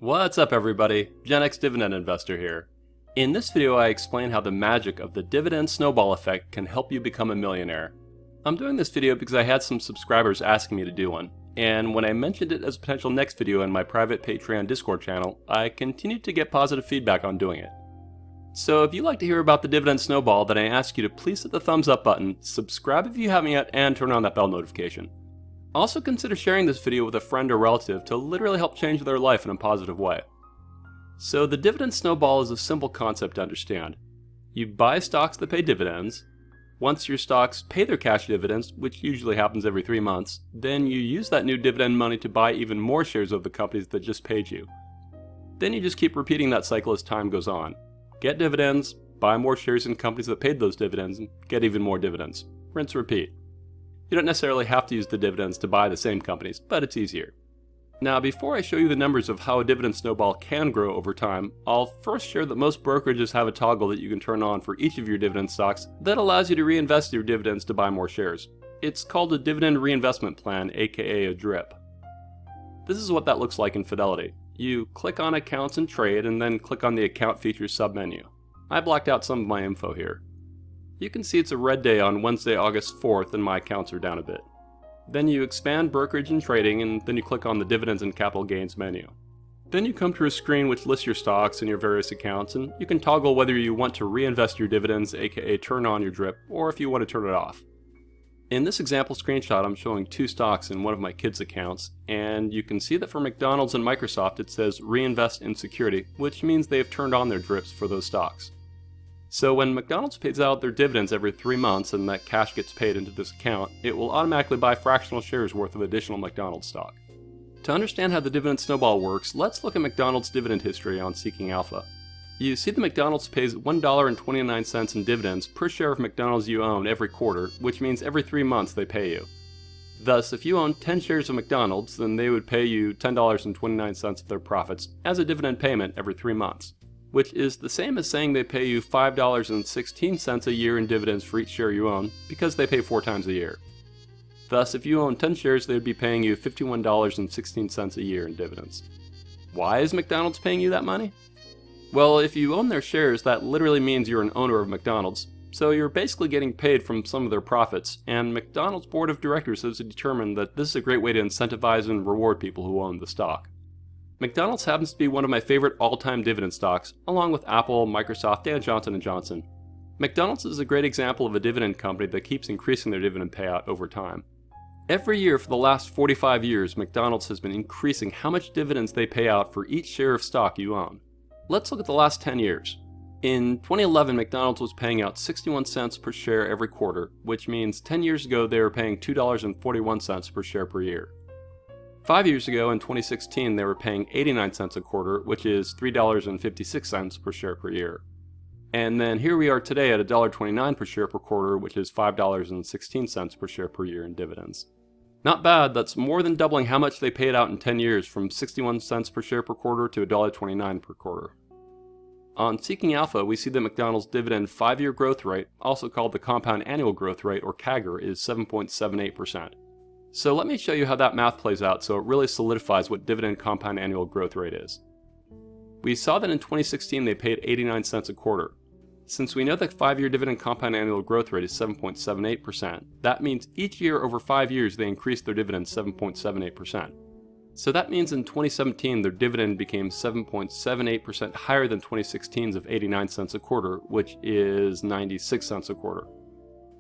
What's up everybody, GenExDividendInvestor here. In this video I explain how the magic of the dividend snowball effect can help you become a millionaire. I'm doing this video because I had some subscribers asking me to do one, and when I mentioned it as a potential next video in my private Patreon Discord channel, I continued to get positive feedback on doing it. So if you'd like to hear about the dividend snowball, then I ask you to please hit the thumbs up button, subscribe if you haven't yet, and turn on that bell notification. Also consider sharing this video with a friend or relative to literally help change their life in a positive way. So the dividend snowball is a simple concept to understand. You buy stocks that pay dividends. Once your stocks pay their cash dividends, which usually happens every 3 months, then you use that new dividend money to buy even more shares of the companies that just paid you. Then you just keep repeating that cycle as time goes on. Get dividends, buy more shares in companies that paid those dividends, and get even more dividends. Rinse, repeat. You don't necessarily have to use the dividends to buy the same companies, but it's easier. Now, before I show you the numbers of how a dividend snowball can grow over time, I'll first share that most brokerages have a toggle that you can turn on for each of your dividend stocks that allows you to reinvest your dividends to buy more shares. It's called a dividend reinvestment plan, aka a DRIP. This is what that looks like in Fidelity. You click on Accounts and Trade, and then click on the Account Features submenu. I blocked out some of my info here. You can see it's a red day on Wednesday, August 4th, and my accounts are down a bit. Then you expand brokerage and trading, and then you click on the dividends and capital gains menu. Then you come to a screen which lists your stocks and your various accounts, and you can toggle whether you want to reinvest your dividends, aka turn on your DRIP, or if you want to turn it off. In this example screenshot, I'm showing 2 stocks in one of my kids' accounts, and you can see that for McDonald's and Microsoft it says reinvest in security, which means they have turned on their DRIPs for those stocks. So when McDonald's pays out their dividends every 3 months and that cash gets paid into this account, it will automatically buy fractional shares worth of additional McDonald's stock. To understand how the dividend snowball works, let's look at McDonald's dividend history on Seeking Alpha. You see that McDonald's pays $1.29 in dividends per share of McDonald's you own every quarter, which means every 3 months they pay you. Thus, if you own 10 shares of McDonald's, then they would pay you $10.29 of their profits as a dividend payment every 3 months. Which is the same as saying they pay you $5.16 a year in dividends for each share you own, because they pay 4 times a year. Thus, if you own 10 shares, they would be paying you $51.16 a year in dividends. Why is McDonald's paying you that money? Well, if you own their shares, that literally means you're an owner of McDonald's, so you're basically getting paid from some of their profits, and McDonald's board of directors has determined that this is a great way to incentivize and reward people who own the stock. McDonald's happens to be one of my favorite all-time dividend stocks, along with Apple, Microsoft, and Johnson Johnson. McDonald's is a great example of a dividend company that keeps increasing their dividend payout over time. Every year for the last 45 years, McDonald's has been increasing how much dividends they pay out for each share of stock you own. Let's look at the last 10 years. In 2011, McDonald's was paying out 61 cents per share every quarter, which means 10 years ago they were paying $2.41 per share per year. 5 years ago, in 2016, they were paying 89 cents a quarter, which is $3.56 per share per year. And then here we are today at $1.29 per share per quarter, which is $5.16 per share per year in dividends. Not bad, that's more than doubling how much they paid out in 10 years, from 61 cents per share per quarter to $1.29 per quarter. On Seeking Alpha, we see that McDonald's dividend 5-year growth rate, also called the compound annual growth rate or CAGR, is 7.78%. So let me show you how that math plays out so it really solidifies what dividend compound annual growth rate is. We saw that in 2016 they paid 89 cents a quarter. Since we know that 5-year dividend compound annual growth rate is 7.78%, that means each year over 5 years they increased their dividend 7.78%. So that means in 2017 their dividend became 7.78% higher than 2016's of 89 cents a quarter, which is 96 cents a quarter.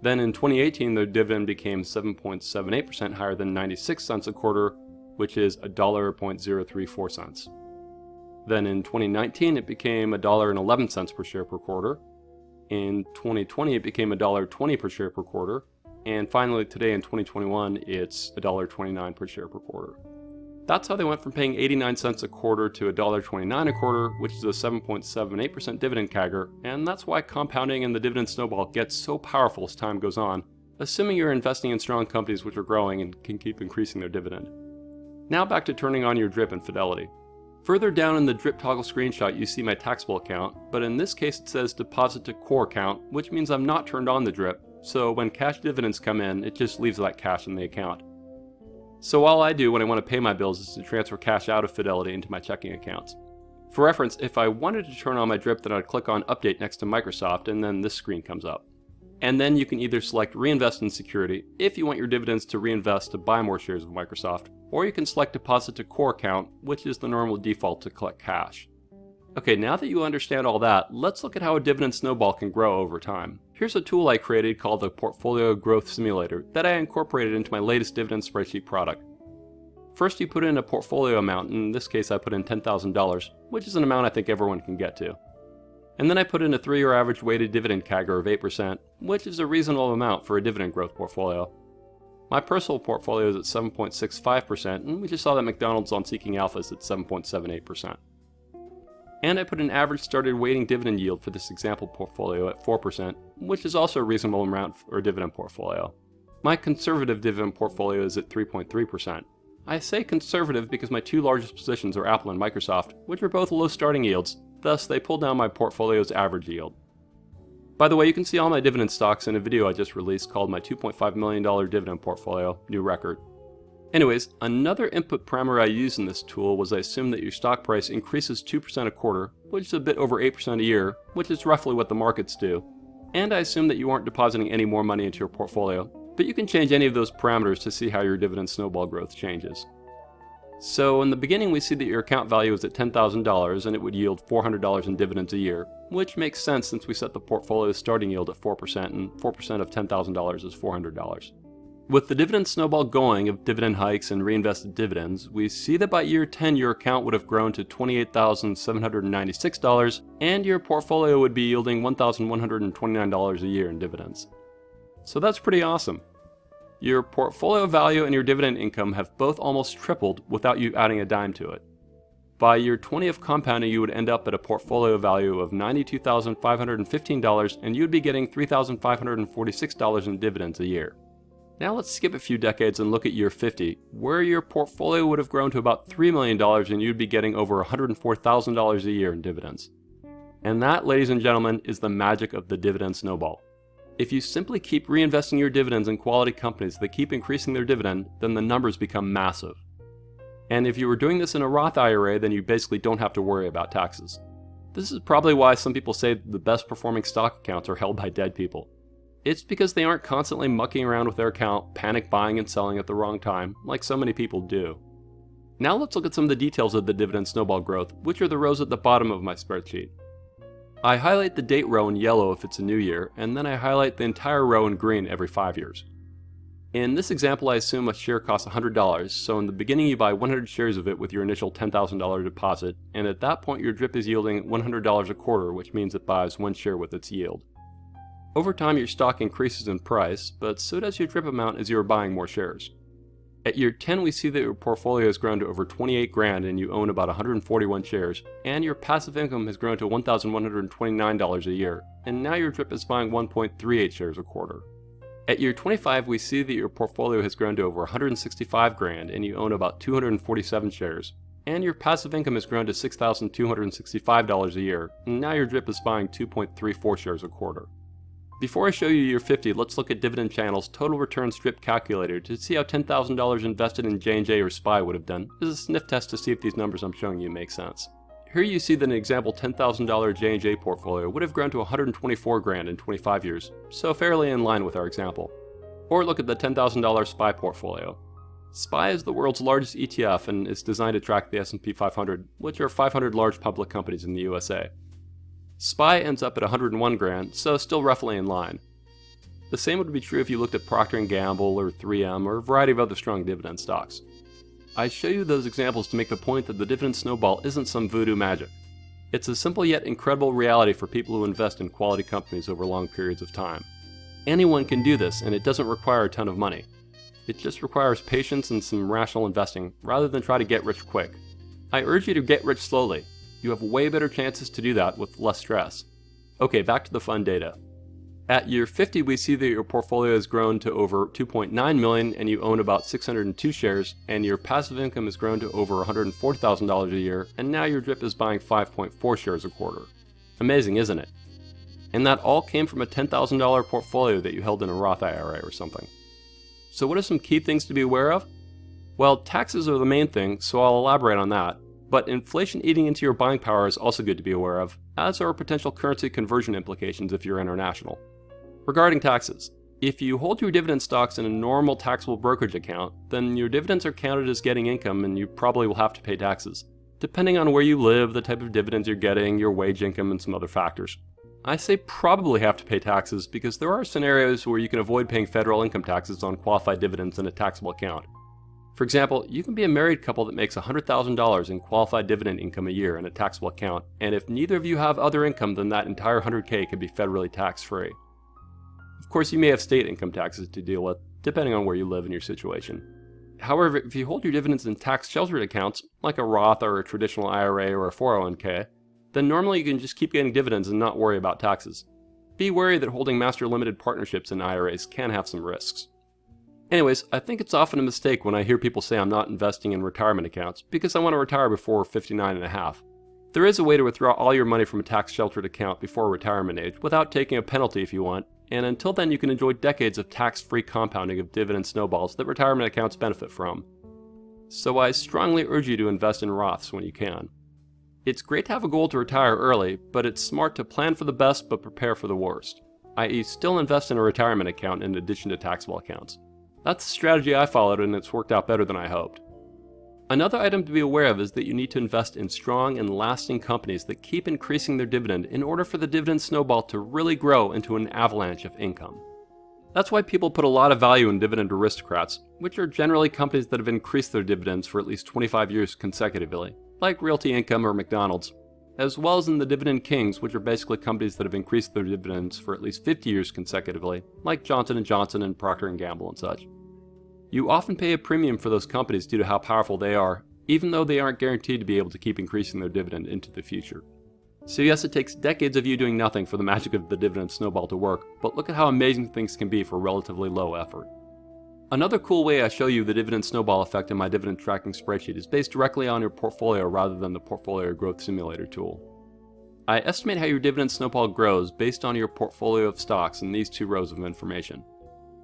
Then in 2018, their dividend became 7.78% higher than 96 cents a quarter, which is $1.034. Then in 2019, it became $1.11 per share per quarter. In 2020, it became $1.20 per share per quarter. And finally, today in 2021, it's $1.29 per share per quarter. That's how they went from paying 89 cents a quarter to $1.29 a quarter, which is a 7.78% dividend CAGR, and that's why compounding in the dividend snowball gets so powerful as time goes on, assuming you're investing in strong companies which are growing and can keep increasing their dividend. Now back to turning on your DRIP in Fidelity. Further down in the DRIP toggle screenshot you see my taxable account, but in this case it says deposit to core account, which means I'm not turned on the DRIP, so when cash dividends come in, it just leaves that cash in the account. So all I do when I want to pay my bills is to transfer cash out of Fidelity into my checking accounts. For reference, if I wanted to turn on my DRIP, then I'd click on Update next to Microsoft, and then this screen comes up. And then you can either select Reinvest in Security if you want your dividends to reinvest to buy more shares of Microsoft, or you can select Deposit to Core Account, which is the normal default to collect cash. Okay, now that you understand all that, let's look at how a dividend snowball can grow over time. Here's a tool I created called the Portfolio Growth Simulator that I incorporated into my latest dividend spreadsheet product. First, you put in a portfolio amount. In this case, I put in $10,000, which is an amount I think everyone can get to. And then I put in a 3-year average weighted dividend CAGR of 8%, which is a reasonable amount for a dividend growth portfolio. My personal portfolio is at 7.65%, and we just saw that McDonald's on Seeking Alpha is at 7.78%. And I put an average started weighting dividend yield for this example portfolio at 4%, which is also a reasonable amount for a dividend portfolio. My conservative dividend portfolio is at 3.3%. I say conservative because my two largest positions are Apple and Microsoft, which are both low starting yields, thus they pull down my portfolio's average yield. By the way, you can see all my dividend stocks in a video I just released called my $2.5 million dividend portfolio, new record. Anyways, another input parameter I used in this tool was I assumed that your stock price increases 2% a quarter, which is a bit over 8% a year, which is roughly what the markets do. And I assumed that you aren't depositing any more money into your portfolio, but you can change any of those parameters to see how your dividend snowball growth changes. So in the beginning we see that your account value is at $10,000 and it would yield $400 in dividends a year, which makes sense since we set the portfolio's starting yield at 4% and 4% of $10,000 is $400. With the dividend snowball going of dividend hikes and reinvested dividends, we see that by year 10 your account would have grown to $28,796 and your portfolio would be yielding $1,129 a year in dividends. So that's pretty awesome. Your portfolio value and your dividend income have both almost tripled without you adding a dime to it. By year 20 of compounding, you would end up at a portfolio value of $92,515 and you would be getting $3,546 in dividends a year. Now let's skip a few decades and look at year 50, where your portfolio would have grown to about $3 million and you'd be getting over $104,000 a year in dividends. And that, ladies and gentlemen, is the magic of the dividend snowball. If you simply keep reinvesting your dividends in quality companies that keep increasing their dividend, then the numbers become massive. And if you were doing this in a Roth IRA, then you basically don't have to worry about taxes. This is probably why some people say the best performing stock accounts are held by dead people. It's because they aren't constantly mucking around with their account, panic buying and selling at the wrong time, like so many people do. Now let's look at some of the details of the dividend snowball growth, which are the rows at the bottom of my spreadsheet. I highlight the date row in yellow if it's a new year, and then I highlight the entire row in green every 5 years. In this example, I assume a share costs $100, so in the beginning you buy 100 shares of it with your initial $10,000 deposit, and at that point your DRIP is yielding $100 a quarter, which means it buys 1 share with its yield. Over time your stock increases in price, but so does your DRIP amount as you are buying more shares. At year 10 we see that your portfolio has grown to over 28 grand and you own about 141 shares, and your passive income has grown to $1,129 a year, and now your DRIP is buying 1.38 shares a quarter. At year 25 we see that your portfolio has grown to over 165 grand and you own about 247 shares, and your passive income has grown to $6,265 a year, and now your DRIP is buying 2.34 shares a quarter. Before I show you year 50, let's look at Dividend Channel's Total Return Strip Calculator to see how $10,000 invested in JNJ or SPY would have done. This is a sniff test to see if these numbers I'm showing you make sense. Here you see that an example $10,000 J&J portfolio would have grown to 124 grand in 25 years, so fairly in line with our example. Or look at the $10,000 SPY portfolio. SPY is the world's largest ETF and is designed to track the S&P 500, which are 500 large public companies in the USA. SPY ends up at 101 grand, so still roughly in line. The same would be true if you looked at Procter Gamble or 3M or a variety of other strong dividend stocks. I show you those examples to make the point that the dividend snowball isn't some voodoo magic. It's a simple yet incredible reality for people who invest in quality companies over long periods of time. Anyone can do this, and it doesn't require a ton of money. It just requires patience and some rational investing, rather than try to get rich quick. I urge you to get rich slowly. You have way better chances to do that with less stress. Okay, back to the fun data. At year 50, we see that your portfolio has grown to over 2.9 million and you own about 602 shares, and your passive income has grown to over $140,000 a year, and now your DRIP is buying 5.4 shares a quarter. Amazing, isn't it? And that all came from a $10,000 portfolio that you held in a Roth IRA or something. So what are some key things to be aware of? Well, taxes are the main thing, so I'll elaborate on that. But inflation eating into your buying power is also good to be aware of, as are potential currency conversion implications if you're international. Regarding taxes, if you hold your dividend stocks in a normal taxable brokerage account, then your dividends are counted as getting income and you probably will have to pay taxes, depending on where you live, the type of dividends you're getting, your wage income, and some other factors. I say probably have to pay taxes because there are scenarios where you can avoid paying federal income taxes on qualified dividends in a taxable account. For example, you can be a married couple that makes $100,000 in qualified dividend income a year in a taxable account, and if neither of you have other income, then that entire $100K could be federally tax-free. Of course, you may have state income taxes to deal with, depending on where you live in your situation. However, if you hold your dividends in tax-sheltered accounts, like a Roth or a traditional IRA or a 401k, then normally you can just keep getting dividends and not worry about taxes. Be wary that holding master limited partnerships in IRAs can have some risks. Anyways, I think it's often a mistake when I hear people say I'm not investing in retirement accounts because I want to retire before 59 and a half. There is a way to withdraw all your money from a tax-sheltered account before retirement age without taking a penalty if you want, and until then you can enjoy decades of tax-free compounding of dividend snowballs that retirement accounts benefit from. So I strongly urge you to invest in Roths when you can. It's great to have a goal to retire early, but it's smart to plan for the best but prepare for the worst, i.e. still invest in a retirement account in addition to taxable accounts. That's the strategy I followed and it's worked out better than I hoped. Another item to be aware of is that you need to invest in strong and lasting companies that keep increasing their dividend in order for the dividend snowball to really grow into an avalanche of income. That's why people put a lot of value in dividend aristocrats, which are generally companies that have increased their dividends for at least 25 years consecutively, like Realty Income or McDonald's, as well as in the dividend kings, which are basically companies that have increased their dividends for at least 50 years consecutively, like Johnson & Johnson and Procter Gamble and such. You often pay a premium for those companies due to how powerful they are, even though they aren't guaranteed to be able to keep increasing their dividend into the future. So yes, it takes decades of you doing nothing for the magic of the dividend snowball to work, but look at how amazing things can be for relatively low effort. Another cool way I show you the dividend snowball effect in my dividend tracking spreadsheet is based directly on your portfolio rather than the portfolio growth simulator tool. I estimate how your dividend snowball grows based on your portfolio of stocks in these two rows of information.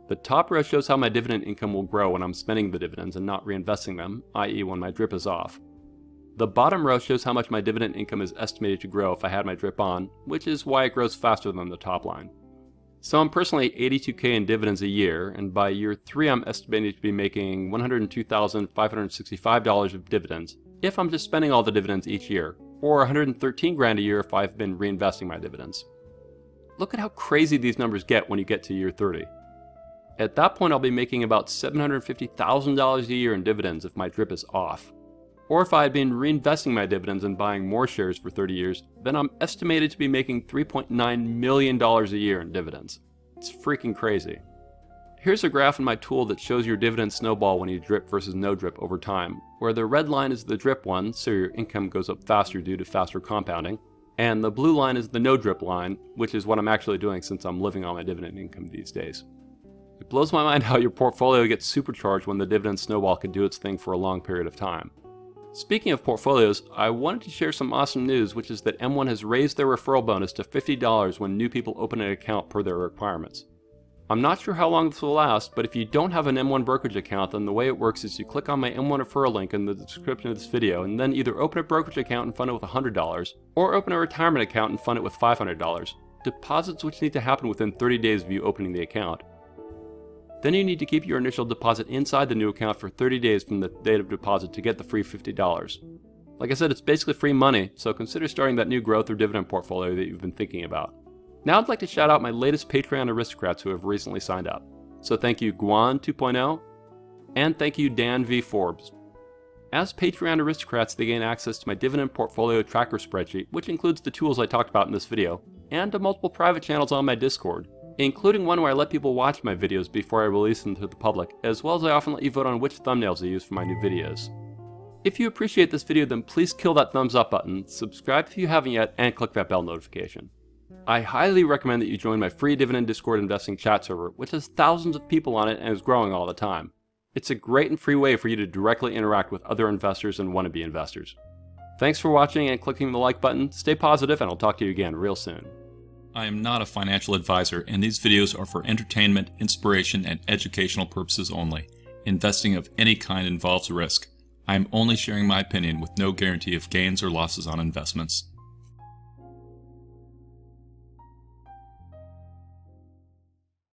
The top row shows how my dividend income will grow when I'm spending the dividends and not reinvesting them, i.e. when my DRIP is off. The bottom row shows how much my dividend income is estimated to grow if I had my DRIP on, which is why it grows faster than the top line. So I'm personally $82K in dividends a year, and by year 3 I'm estimated to be making $102,565 of dividends if I'm just spending all the dividends each year, or $113,000 a year if I've been reinvesting my dividends. Look at how crazy these numbers get when you get to year 30. At that point I'll be making about $750,000 a year in dividends if my DRIP is off. Or if I had been reinvesting my dividends and buying more shares for 30 years, then I'm estimated to be making $3.9 million a year in dividends. It's freaking crazy. Here's a graph in my tool that shows your dividend snowball when you drip versus no drip over time, where the red line is the drip one, so your income goes up faster due to faster compounding, and the blue line is the no drip line, which is what I'm actually doing since I'm living on my dividend income these days. It blows my mind how your portfolio gets supercharged when the dividend snowball can do its thing for a long period of time. Speaking of portfolios, I wanted to share some awesome news, which is that M1 has raised their referral bonus to $50 when new people open an account per their requirements. I'm not sure how long this will last, but if you don't have an M1 brokerage account, then the way it works is you click on my M1 referral link in the description of this video and then either open a brokerage account and fund it with $100, or open a retirement account and fund it with $500, deposits which need to happen within 30 days of you opening the account. Then you need to keep your initial deposit inside the new account for 30 days from the date of deposit to get the free $50. Like I said, it's basically free money, so consider starting that new growth or dividend portfolio that you've been thinking about. Now I'd like to shout out my latest Patreon aristocrats who have recently signed up. So thank you Guan 2.0, and thank you Dan V. Forbes. As Patreon aristocrats, they gain access to my dividend portfolio tracker spreadsheet, which includes the tools I talked about in this video, and to multiple private channels on my Discord, including one where I let people watch my videos before I release them to the public, as well as I often let you vote on which thumbnails I use for my new videos. If you appreciate this video, then please kill that thumbs up button, subscribe if you haven't yet, and click that bell notification. I highly recommend that you join my free Dividend Discord investing chat server, which has thousands of people on it and is growing all the time. It's a great and free way for you to directly interact with other investors and wannabe investors. Thanks for watching and clicking the like button, stay positive, and I'll talk to you again real soon. I am not a financial advisor, and these videos are for entertainment, inspiration, and educational purposes only. Investing of any kind involves risk. I am only sharing my opinion with no guarantee of gains or losses on investments.